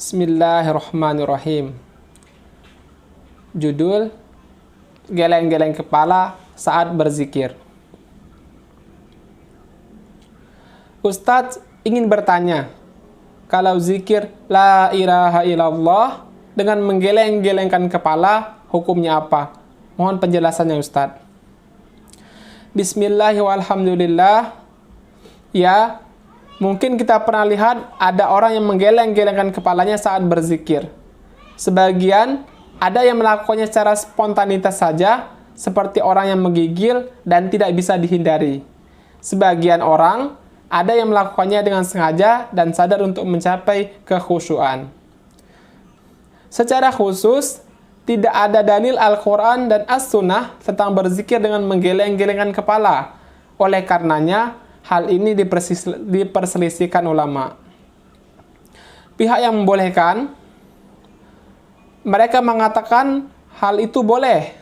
Bismillahirrahmanirrahim. Judul: geleng-geleng kepala saat berzikir. Ustadz ingin bertanya, kalau zikir la ilaha illallah dengan menggeleng-gelengkan kepala, hukumnya apa? Mohon penjelasannya Ustadz. Bismillahirrahmanirrahim. Ya, mungkin kita pernah lihat ada orang yang menggeleng-gelengkan kepalanya saat berzikir. Sebagian ada yang melakukannya secara spontanitas saja, seperti orang yang menggigil dan tidak bisa dihindari. Sebagian orang ada yang melakukannya dengan sengaja dan sadar untuk mencapai kekhusyuan. Secara khusus, tidak ada dalil Al-Quran dan As-Sunnah tentang berzikir dengan menggeleng-gelengkan kepala. Oleh karenanya, hal ini diperselisihkan ulama. Pihak yang membolehkan, mereka mengatakan hal itu boleh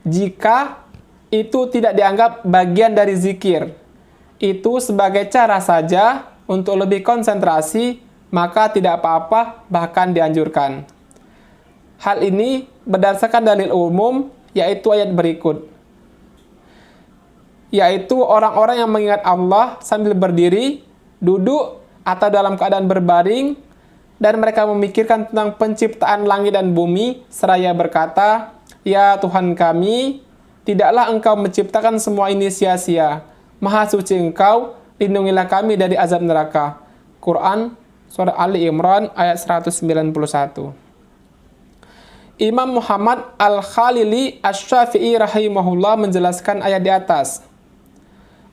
jika itu tidak dianggap bagian dari zikir. Itu sebagai cara saja untuk lebih konsentrasi, maka tidak apa-apa, bahkan dianjurkan. Hal ini berdasarkan dalil umum, yaitu ayat berikut, yaitu orang-orang yang mengingat Allah sambil berdiri, duduk, atau dalam keadaan berbaring, dan mereka memikirkan tentang penciptaan langit dan bumi, seraya berkata, "Ya Tuhan kami, tidaklah Engkau menciptakan semua ini sia-sia. Maha suci Engkau, lindungilah kami dari azab neraka." Quran, Surah Ali Imran, ayat 191. Imam Muhammad Al-Khalili Asy-Syafi'i rahimahullah menjelaskan ayat di atas.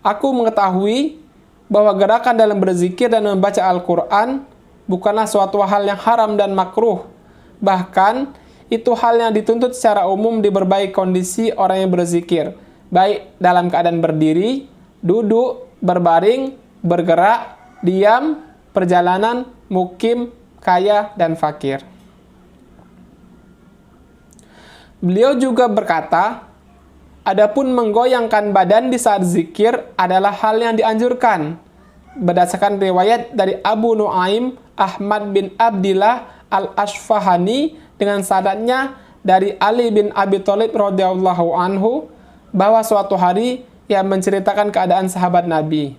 Aku mengetahui bahwa gerakan dalam berzikir dan membaca Al-Quran bukanlah suatu hal yang haram dan makruh. Bahkan, itu hal yang dituntut secara umum di berbagai kondisi orang yang berzikir, baik dalam keadaan berdiri, duduk, berbaring, bergerak, diam, perjalanan, mukim, kaya, dan fakir. Beliau juga berkata, adapun menggoyangkan badan di saat zikir adalah hal yang dianjurkan. Berdasarkan riwayat dari Abu Nuaim Ahmad bin Abdillah Al-Asfahani dengan sanadnya dari Ali bin Abi Thalib radhiyallahu anhu bahwa suatu hari ia menceritakan keadaan sahabat Nabi.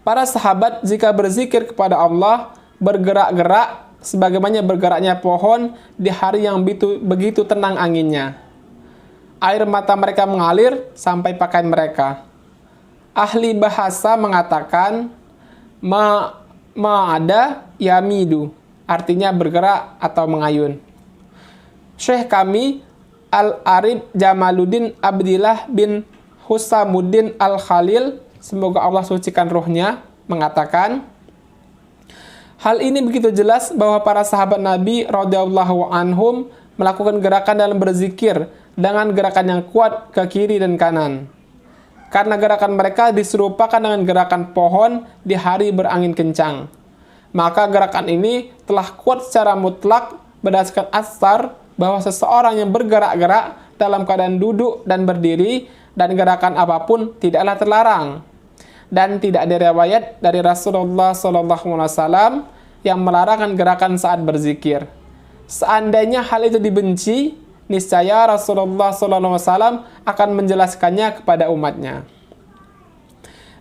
Para sahabat jika berzikir kepada Allah bergerak-gerak sebagaimana bergeraknya pohon di hari yang begitu tenang anginnya. Air mata mereka mengalir sampai pakaian mereka. Ahli bahasa mengatakan ma'ada yamidu, artinya bergerak atau mengayun. Syekh kami Al-Arib Jamaluddin Abdillah bin Husamuddin Al-Khalil, semoga Allah sucikan ruhnya, mengatakan, hal ini begitu jelas bahwa para sahabat Nabi radhiyallahu anhum melakukan gerakan dalam berzikir dengan gerakan yang kuat ke kiri dan kanan. Karena gerakan mereka diserupakan dengan gerakan pohon di hari berangin kencang. Maka gerakan ini telah kuat secara mutlak berdasarkan asar bahwa seseorang yang bergerak-gerak dalam keadaan duduk dan berdiri dan gerakan apapun tidaklah terlarang. Dan tidak ada riwayat dari Rasulullah SAW yang melarangkan gerakan saat berzikir. Seandainya hal itu dibenci, niscaya Rasulullah SAW akan menjelaskannya kepada umatnya.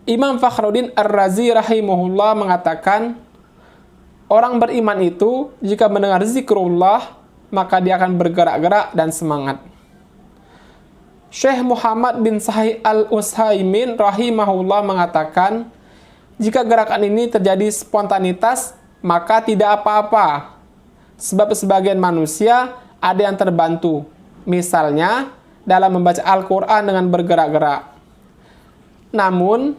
Imam Fakhruddin Ar-Razi rahimahullah mengatakan, orang beriman itu jika mendengar zikrullah, maka dia akan bergerak-gerak dan semangat. Syekh Muhammad bin Sahih Al-Utsaimin rahimahullah mengatakan, jika gerakan ini terjadi spontanitas, maka tidak apa-apa. Sebab sebagian manusia ada yang terbantu. Misalnya, dalam membaca Al-Quran dengan bergerak-gerak. Namun,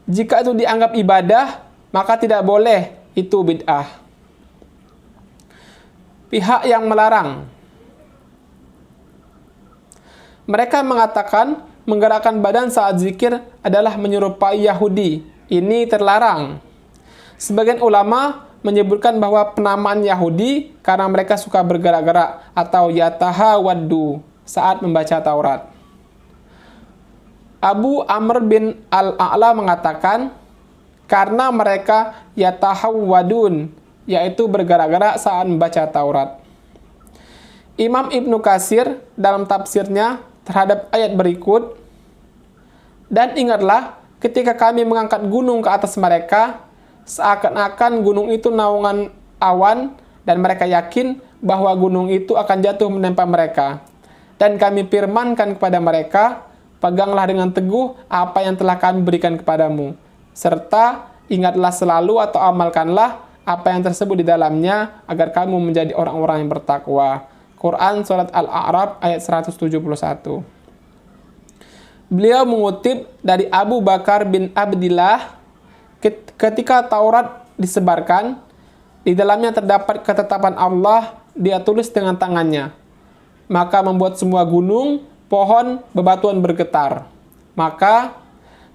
jika itu dianggap ibadah, maka tidak boleh, itu bid'ah. Pihak yang melarang. Mereka mengatakan menggerakkan badan saat zikir adalah menyerupai Yahudi. Ini terlarang. Sebagian ulama menyebutkan bahwa penamaan Yahudi karena mereka suka bergerak-gerak atau yatahawaddu saat membaca Taurat. Abu Amr bin Al-A'la mengatakan karena mereka yatahawwadun yaitu bergerak-gerak saat membaca Taurat. Imam Ibnu Katsir dalam tafsirnya terhadap ayat berikut, dan ingatlah ketika kami mengangkat gunung ke atas mereka, seakan-akan gunung itu naungan awan, dan mereka yakin bahwa gunung itu akan jatuh menimpa mereka. Dan kami firmankan kepada mereka, peganglah dengan teguh apa yang telah kami berikan kepadamu, serta ingatlah selalu atau amalkanlah apa yang tersebut di dalamnya, agar kamu menjadi orang-orang yang bertakwa. Quran Surat Al-A'raf ayat 171. Beliau mengutip dari Abu Bakar bin Abdillah, ketika Taurat disebarkan, di dalamnya terdapat ketetapan Allah, dia tulis dengan tangannya. Maka membuat semua gunung, pohon, bebatuan bergetar. Maka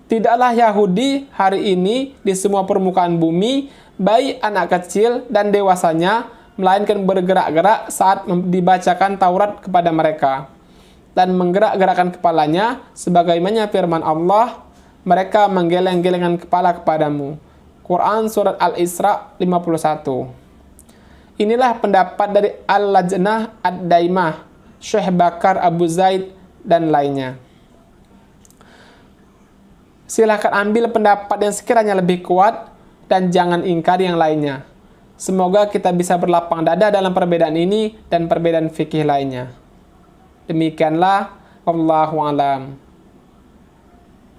tidaklah Yahudi hari ini di semua permukaan bumi, baik anak kecil dan dewasanya, melainkan bergerak-gerak saat dibacakan Taurat kepada mereka, dan menggerak-gerakkan kepalanya, sebagaimana firman Allah, mereka menggeleng-gelengkan kepala kepadamu. Quran Surat Al-Isra 51. Inilah pendapat dari Al-Lajnah Ad-Daimah, Syekh Bakar Abu Zaid, dan lainnya. Silahkan ambil pendapat yang sekiranya lebih kuat, dan jangan ingkari yang lainnya. Semoga kita bisa berlapang dada dalam perbedaan ini dan perbedaan fikih lainnya. Demikianlah, wallahu a'lam.